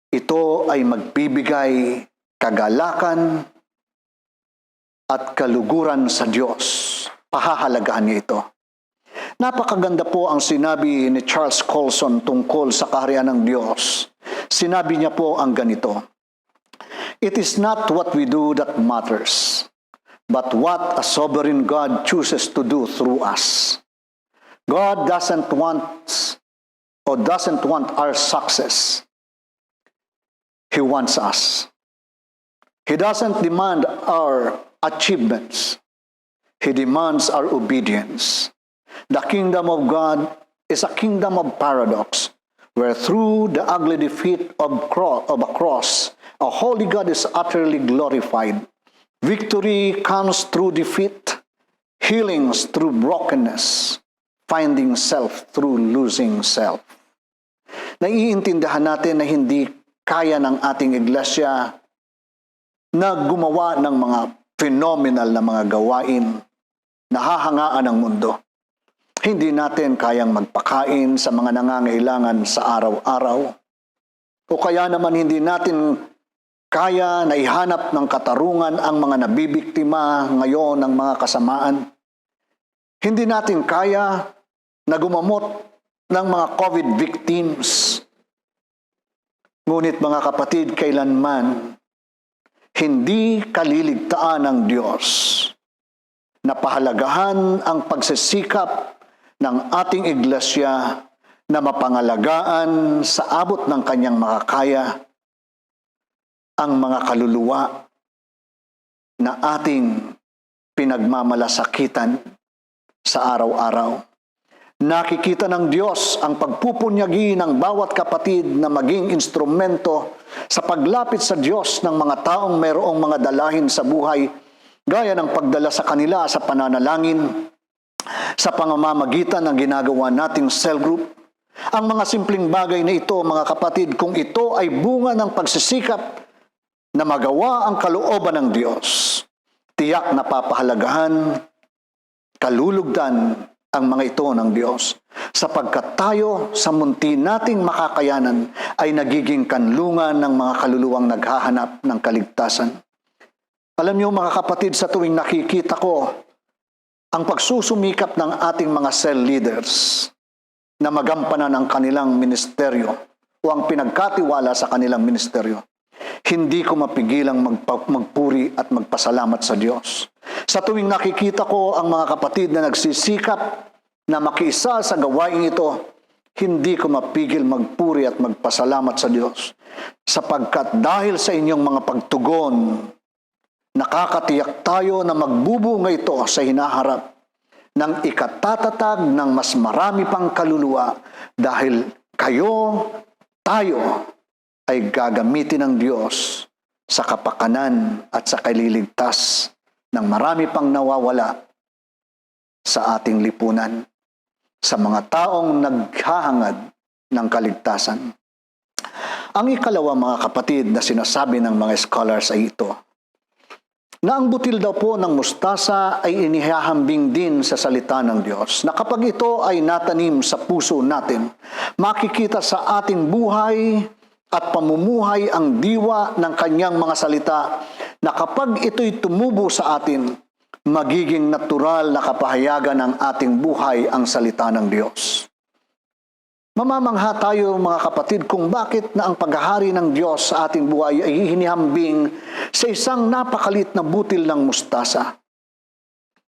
ito ay magbibigay kagalakan at kaluguran sa Diyos. Pahahalagahan niya ito. Napakaganda po ang sinabi ni Charles Colson tungkol sa kaharian ng Diyos. Sinabi niya po ang ganito, "It is not what we do that matters, but what a sovereign God chooses to do through us. God doesn't want our success. He wants us. He doesn't demand our achievements. He demands our obedience. The kingdom of God is a kingdom of paradox, where through the ugly defeat of a cross, a holy God is utterly glorified. Victory comes through defeat, healings through brokenness, finding self through losing self." Naiintindihan natin na hindi kaya ng ating iglesia na gumawa ng mga phenomenal na mga gawain na hahangaan ng mundo. Hindi natin kayang magpakain sa mga nangangailangan sa araw-araw. O kaya naman hindi natin kaya na ihanap ng katarungan ang mga nabibiktima ngayon ng mga kasamaan. Hindi natin kaya na gumamot ng mga COVID victims. Ngunit mga kapatid, kailanman hindi kaliligtaan ng Diyos na pahalagahan ang pagsisikap ng ating iglesia na mapangalagaan sa abot ng kanyang makakaya ang mga kaluluwa na ating pinagmamalasakitan sa araw-araw. Nakikita ng Diyos ang pagpupunyagi ng bawat kapatid na maging instrumento sa paglapit sa Diyos ng mga taong mayroong mga dalahin sa buhay, gaya ng pagdala sa kanila sa pananalangin, sa pamamagitan ng ginagawa nating cell group. Ang mga simpleng bagay na ito, mga kapatid, kung ito ay bunga ng pagsisikap na magawa ang kalooban ng Diyos, tiyak na papahalagahan, kalulugdan ang mga ito ng Diyos, sapagkat tayo sa munti nating makakayanan ay nagiging kanlungan ng mga kaluluwang naghahanap ng kaligtasan. Alam niyo mga kapatid, sa tuwing nakikita ko ang pagsusumikap ng ating mga cell leaders na magampanan ang kanilang ministeryo o ang pinagkatiwala sa kanilang ministeryo, hindi ko mapigilang magpuri at magpasalamat sa Diyos. Sa tuwing nakikita ko ang mga kapatid na nagsisikap na makiisa sa gawain ito, hindi ko mapigil magpuri at magpasalamat sa Diyos. Sapagkat dahil sa inyong mga pagtugon, nakakatiyak tayo na magbubunga ito sa hinaharap ng ikatatatag ng mas marami pang kaluluwa dahil tayo ay gagamitin ng Diyos sa kapakanan at sa kaliligtas ng marami pang nawawala sa ating lipunan, sa mga taong naghahangad ng kaligtasan. Ang ikalawa, mga kapatid, na sinasabi ng mga scholars ay ito, na ang butil daw po ng mustasa ay inihahambing din sa salita ng Diyos, na kapag ito ay natanim sa puso natin, makikita sa ating buhay at pamumuhay ang diwa ng kanyang mga salita, na kapag ito'y tumubo sa atin, magiging natural na kapahayagan ng ating buhay ang salita ng Diyos. Mamamangha tayo mga kapatid kung bakit na ang paghahari ng Diyos sa ating buhay ay hinihambing sa isang napakalit na butil ng mustasa.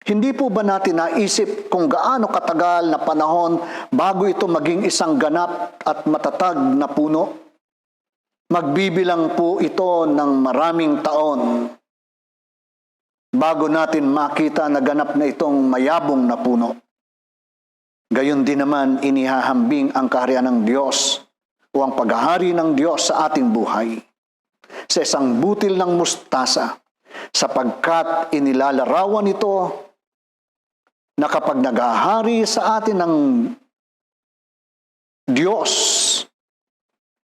Hindi po ba natin naisip kung gaano katagal na panahon bago ito maging isang ganap at matatag na puno? Magbibilang po ito ng maraming taon bago natin makita na ganap na itong mayabong na puno. Gayon din naman inihahambing ang kaharian ng Diyos o ang paghahari ng Diyos sa ating buhay sa isang butil ng mustasa, sapagkat inilalarawan ito na kapag naghahari sa atin ng Diyos,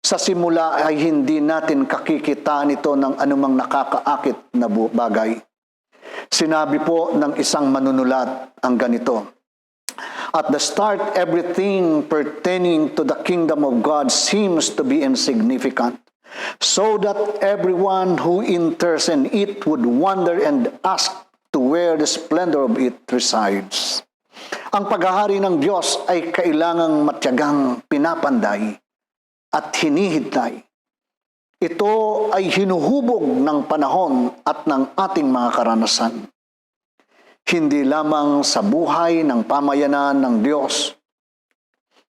sa simula ay hindi natin kakikitaan ito ng anumang nakakaakit na bagay. Sinabi po ng isang manunulat ang ganito: at the start, everything pertaining to the kingdom of God seems to be insignificant, so that everyone who enters in it would wonder and ask to where the splendor of it resides. Ang paghahari ng Diyos ay kailangang matyagang pinapanday at hinihintay. Ito ay hinuhubog ng panahon at ng ating mga karanasan. Hindi lamang sa buhay ng pamayanan ng Diyos,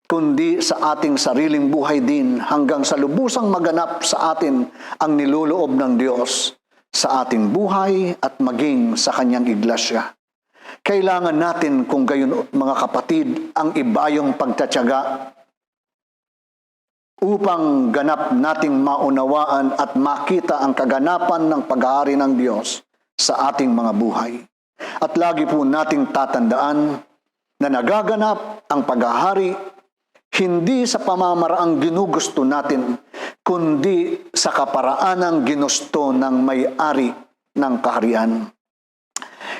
kundi sa ating sariling buhay din hanggang sa lubusang maganap sa atin ang niloloob ng Diyos sa ating buhay at maging sa Kanyang iglesia. Kailangan natin kung gayon mga kapatid ang ibayong pagtatyaga upang ganap nating maunawaan at makita ang kaganapan ng paghahari ng Diyos sa ating mga buhay. At lagi po nating tatandaan na nagaganap ang paghahari hindi sa pamamaraang ginugusto natin, kundi sa kaparaanang ginusto ng may-ari ng kaharian.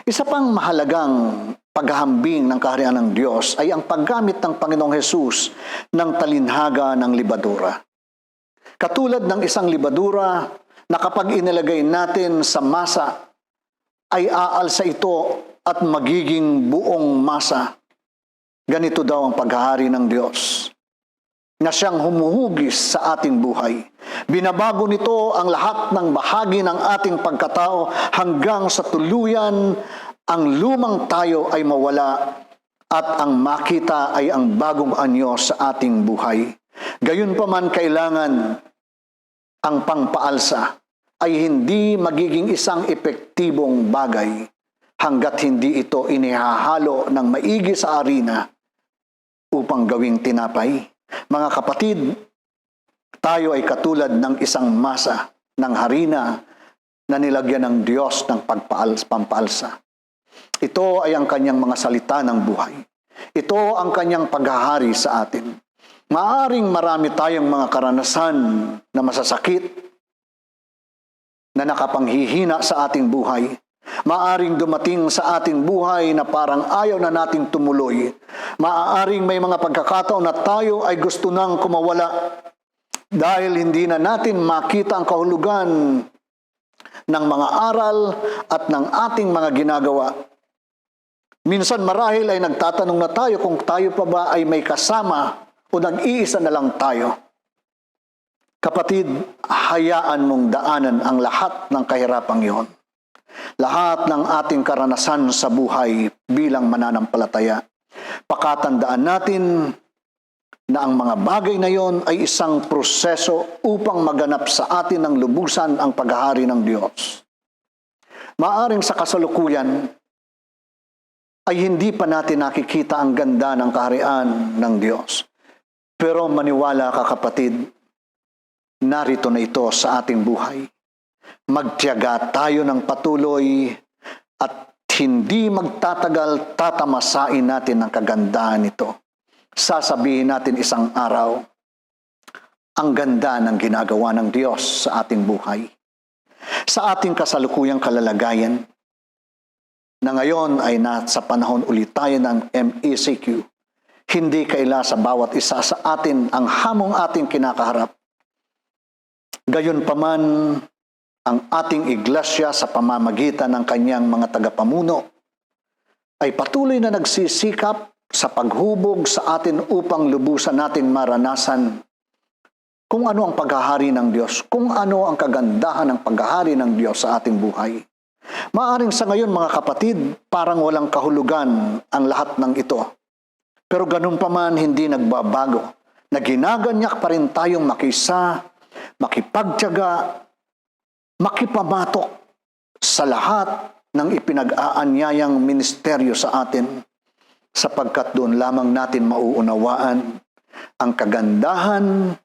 Isa pang mahalagang paghahambing ng kaharian ng Diyos ay ang paggamit ng Panginoong Hesus ng talinhaga ng libadura. Katulad ng isang libadura na kapag inilagay natin sa masa, ay aalsa ito at magiging buong masa. Ganito daw ang paghahari ng Diyos, na siyang humuhugis sa ating buhay. Binabago nito ang lahat ng bahagi ng ating pagkatao hanggang sa tuluyan ang lumang tayo ay mawala at ang makita ay ang bagong anyo sa ating buhay. Gayunpaman kailangan ang pangpaalsa ay hindi magiging isang epektibong bagay hanggat hindi ito inihahalo ng maigi sa arena upang gawing tinapay. Mga kapatid, tayo ay katulad ng isang masa ng harina na nilagyan ng Diyos ng pampaalsa. Ito ay ang kanyang mga salita ng buhay. Ito ang kanyang paghahari sa atin. Maaring marami tayong mga karanasan na masasakit, na nakapanghihina sa ating buhay. Maaring dumating sa ating buhay na parang ayaw na nating tumuloy. Maaring may mga pagkakataon na tayo ay gusto nang kumawala dahil hindi na natin makita ang kahulugan ng mga aral at ng ating mga ginagawa. Minsan marahil ay nagtatanong na tayo kung tayo pa ba ay may kasama o nag-iisa na lang tayo. Kapatid, hayaan mong daanan ang lahat ng kahirapang iyon. Lahat ng ating karanasan sa buhay bilang mananampalataya. Pakatandaan natin na ang mga bagay na iyon ay isang proseso upang maganap sa atin ng lubusan ang paghahari ng Diyos. Maaring sa kasalukuyan ay hindi pa natin nakikita ang ganda ng kaharian ng Diyos. Pero maniwala ka kapatid, narito na ito sa ating buhay. Magtiyaga tayo ng patuloy at hindi magtatagal tatamasain natin ang kagandahan nito. Sasabihin natin isang araw, ang ganda ng ginagawa ng Diyos sa ating buhay. Sa ating kasalukuyang kalalagayan, na ngayon ay nasa panahon ulit tayo ng MECQ, hindi kaila sa bawat isa sa atin ang hamong ating kinakaharap. Gayunpaman, ang ating iglesia sa pamamagitan ng kanyang mga tagapamuno ay patuloy na nagsisikap sa paghubog sa atin upang lubusan natin maranasan kung ano ang paghahari ng Diyos, kung ano ang kagandahan ng paghahari ng Diyos sa ating buhay. Maaring sa ngayon mga kapatid, parang walang kahulugan ang lahat ng ito. Pero ganun pa man hindi nagbabago, na ginaganyak pa rin tayong makisa, makipagtiyaga, makipamatok sa lahat ng ipinag-aanyayang ministeryo sa atin, sapagkat doon lamang natin mauunawaan ang kagandahan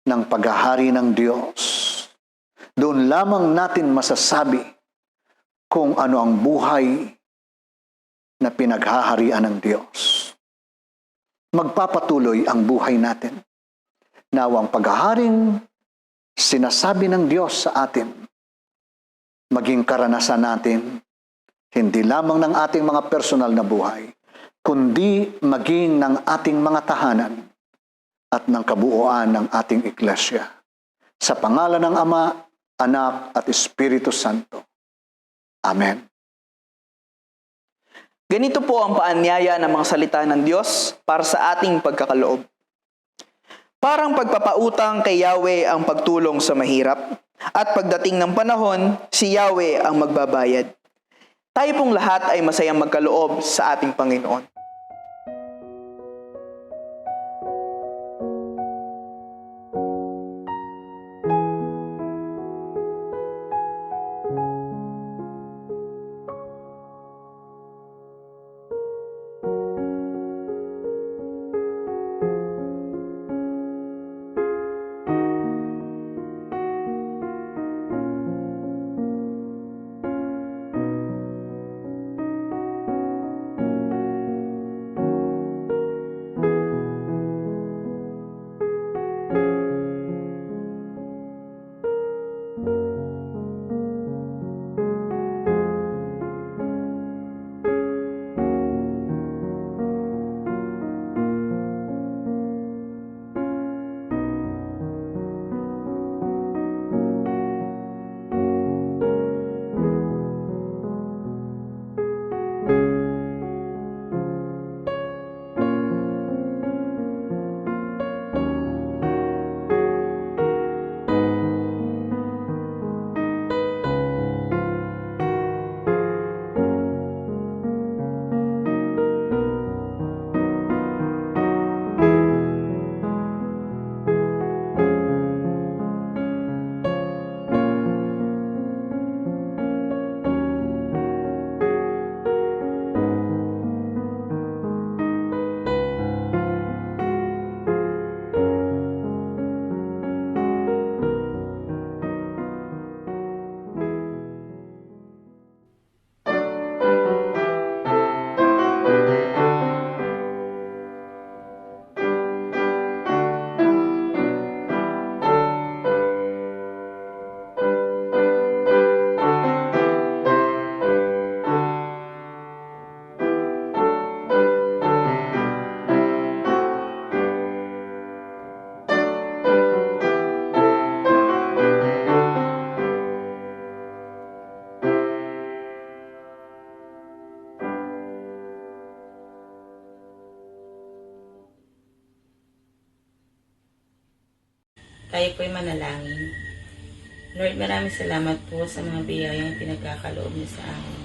ng paghahari ng Diyos. Doon lamang natin masasabi kung ano ang buhay na pinaghaharian ng Diyos. Magpapatuloy ang buhay natin. Nawang paghaharing sinasabi ng Diyos sa atin, maging karanasan natin, hindi lamang ng ating mga personal na buhay, kundi maging ng ating mga tahanan at ng kabuuan ng ating iglesia. Sa pangalan ng Ama, Anak at Espiritu Santo. Amen. Ganito po ang paanyaya ng mga salita ng Diyos para sa ating pagkakaloob. Parang pagpapautang kay Yahweh ang pagtulong sa mahirap, at pagdating ng panahon, si Yahweh ang magbabayad. Tayo pong lahat ay masayang magkaloob sa ating Panginoon. Tayo po'y manalangin. Lord, maraming salamat po sa mga biyayang pinagkakaloob niyo sa amin.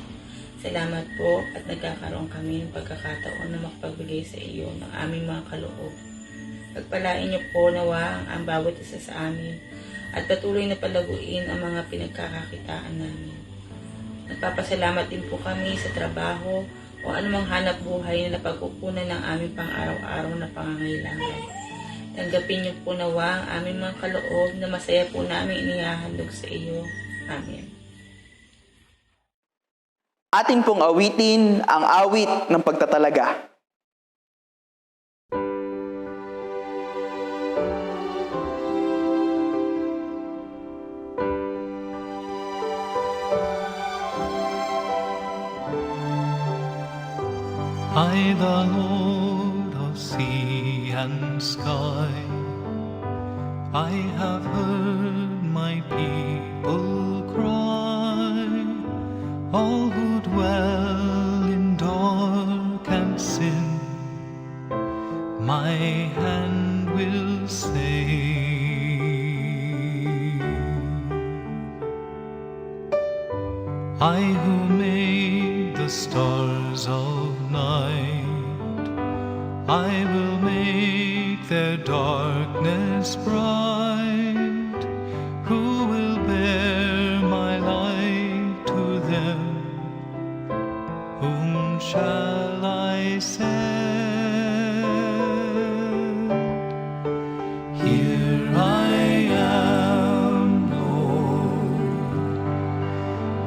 Salamat po at nagkakaroon kami ng pagkakataon na makapagbigay sa iyo ng aming mga kaloob. Pagpalain niyo po nawa ang bawat isa sa amin at patuloy na palaguin ang mga pinagkakakitaan namin. Nagpapasalamat din po kami sa trabaho o anumang hanap buhay na napagkukunan ng aming pang-araw-araw na pangangailangan. Tanggapin niyo po nawa ang aming mga kaloob na masaya po namin inihahandog sa iyo. Amen. Atin pong awitin ang awit ng pagtatalaga. I, the Lord of sea and sky, I have heard my people cry, all who dwell in dark and sin, my hand will save. I who made the stars of night, I will make their darkness bright. Who will bear my light to them? Whom shall I send? Here I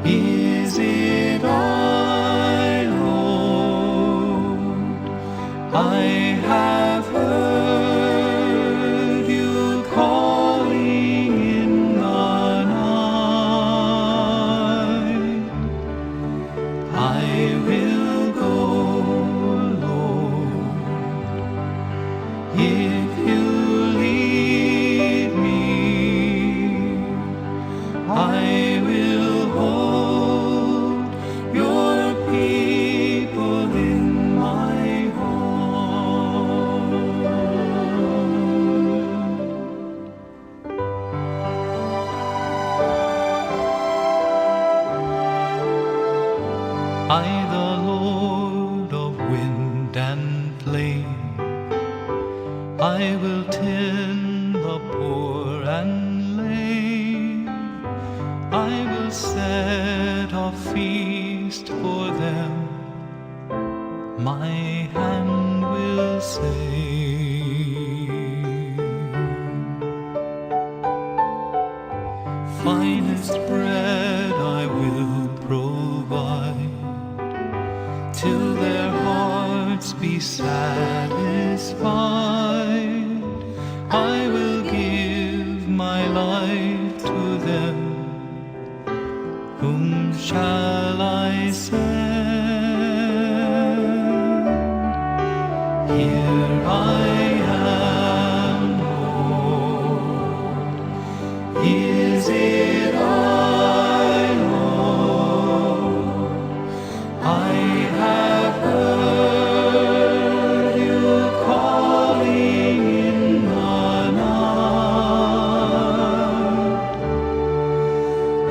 Is it I, Lord? I have heard you calling in the night. I will go, Lord, if you lead me. I will hold your people in my heart. I, the Lord of wind and plain, I will tend the poor and lame. I will set a feast for them. My hand will save. Finest bread I will provide, till their hearts be satisfied. I will give my life to them. Whom shall I send? Here I am, Lord. Is it I, Lord? I have heard you calling in the night.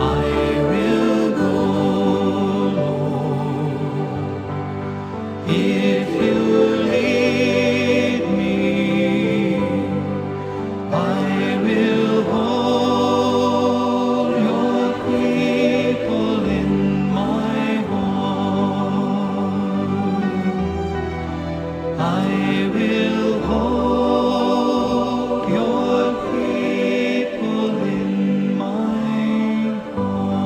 I will go, Lord, if you lead me. I will hold your people in my heart. I will hold your people in my heart.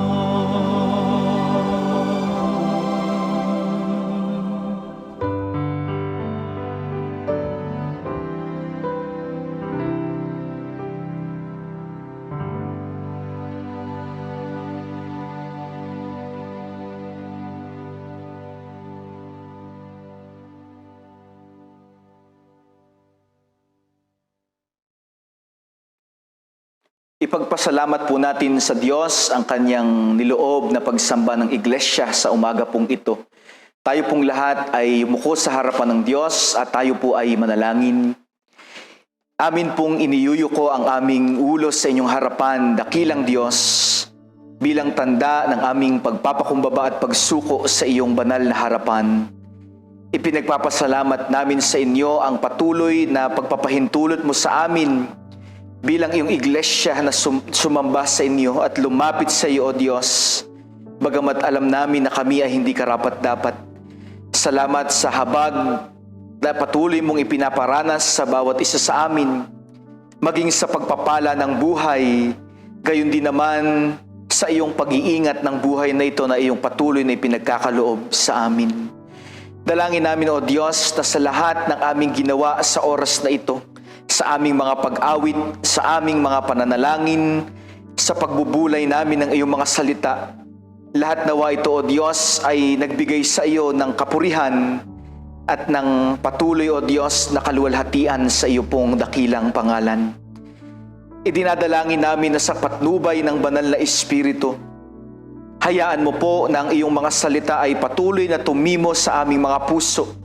Ipagpasalamat po natin sa Diyos ang kanyang niloob na pagsamba ng iglesia sa umaga pong ito. Tayo pong lahat ay yumuko sa harapan ng Diyos at tayo po ay manalangin. Amin pong iniyuyuko ang aming ulo sa inyong harapan, dakilang Diyos, bilang tanda ng aming pagpapakumbaba at pagsuko sa iyong banal na harapan. Ipinagpapasalamat namin sa inyo ang patuloy na pagpapahintulot mo sa amin bilang iyong iglesia na sumamba sa inyo at lumapit sa iyo, O Diyos, bagamat alam namin na kami ay hindi karapat-dapat. Salamat sa habag na patuloy mong ipinaparanas sa bawat isa sa amin, maging sa pagpapala ng buhay, gayon din naman sa iyong pag-iingat ng buhay na ito na iyong patuloy na ipinagkakaloob sa amin. Dalangin namin, O Diyos, na sa lahat ng aming ginawa sa oras na ito, sa aming mga pag-awit, sa aming mga pananalangin, sa pagbubulay namin ng iyong mga salita, lahat nawa ito, O Diyos, ay nagbigay sa iyo ng kapurihan at ng patuloy, O Diyos, na kaluwalhatian sa iyo pong dakilang pangalan. Idinadalangin namin na sa patnubay ng banal na Espiritu, hayaan mo po na ang iyong mga salita ay patuloy na tumimo sa aming mga puso.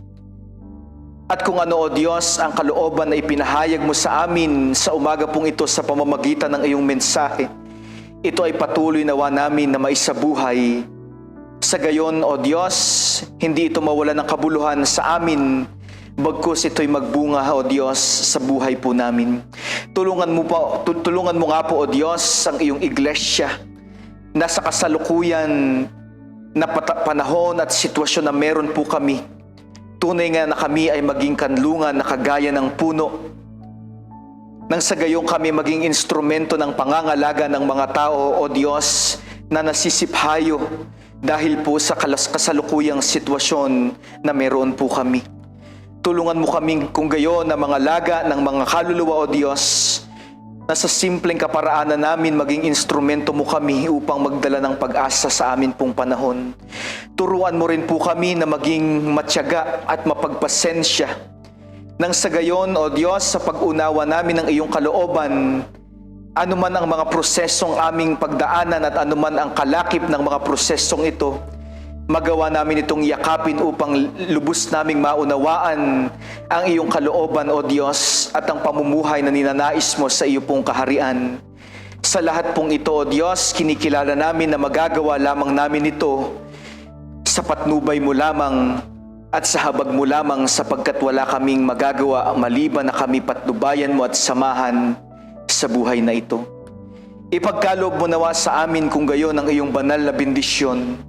At kung ano, O Diyos, ang kalooban na ipinahayag mo sa amin sa umaga pong ito sa pamamagitan ng iyong mensahe, ito ay patuloy nawa namin na maisabuhay. Sa gayon, O Diyos, hindi ito mawala ng kabuluhan sa amin, bagkus ito'y magbunga, O Diyos, sa buhay po namin. Tulungan mo nga po, O Diyos, ang iyong iglesia na sa kasalukuyan na panahon at sitwasyon na meron po kami. Tunay nga na kami ay maging kanlungan na kagaya ng puno. Nang sa gayon kami maging instrumento ng pangangalaga ng mga tao, O Diyos, na nasisiphayo dahil po sa kasalukuyang sitwasyon na meron po kami. Tulungan mo kaming kung gayon na mga laga ng mga kaluluwa, O Diyos, na sa simpleng kaparaanan namin maging instrumento mo kami upang magdala ng pag-asa sa amin pong panahon. Turuan mo rin po kami na maging matyaga at mapagpasensya. Nang sa gayon, O Diyos, sa pag-unawa namin ng iyong kalooban, anuman ang mga prosesong aming pagdaanan at anuman ang kalakip ng mga prosesong ito, magawa namin itong yakapin upang lubos naming maunawaan ang iyong kalooban, O Diyos, at ang pamumuhay na ninanais mo sa iyo pong kaharian. Sa lahat pong ito, O Diyos, kinikilala namin na magagawa lamang namin ito sa patnubay mo lamang at sa habag mo lamang, sapagkat wala kaming magagawa maliban na kami patnubayan mo at samahan sa buhay na ito. Ipagkaloob mo nawa sa amin kung gayon ang iyong banal na bendisyon.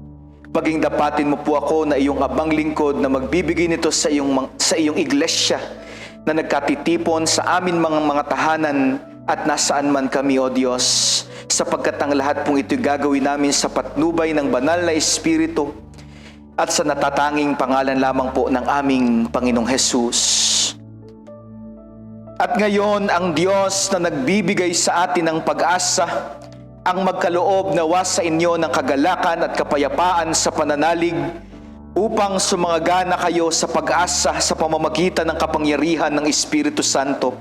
Paging dapatin mo po ako na iyong abang lingkod na magbibigay nito sa iyong iglesia na nagkatitipon sa amin mga tahanan at nasaan man kami, O Diyos, sapagkat ang lahat pong ito'y gagawin namin sa patnubay ng banal na Espiritu at sa natatanging pangalan lamang po ng aming Panginoong Hesus. At ngayon, ang Diyos na nagbibigay sa atin ng pag-asa, ang magkaloob nawa sa inyo ng kagalakan at kapayapaan sa pananalig upang sumangagana kayo sa pag-asa sa pamamagitan ng kapangyarihan ng Espiritu Santo.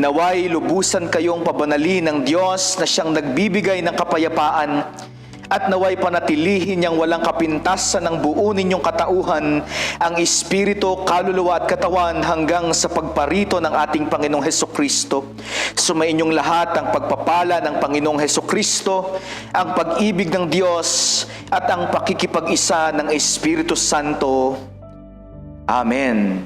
Naway lubusan kayong pabanalin ng Diyos na siyang nagbibigay ng kapayapaan at naway panatilihin niyang walang kapintasan ng buo ninyong katauhan ang espiritu, kaluluwa at katawan hanggang sa pagparito ng ating Panginoong Hesukristo. Sumainyong lahat ang pagpapala ng Panginoong Hesukristo, ang pag-ibig ng Diyos at ang pakikipag-isa ng Espiritu Santo. Amen.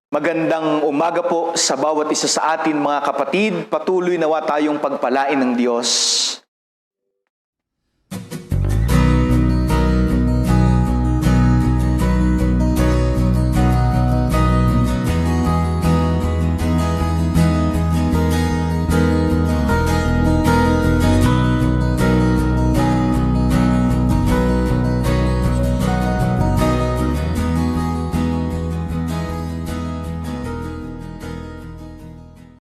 Magandang umaga po sa bawat isa sa atin, mga kapatid. Patuloy nawa tayong pagpalain ng Diyos.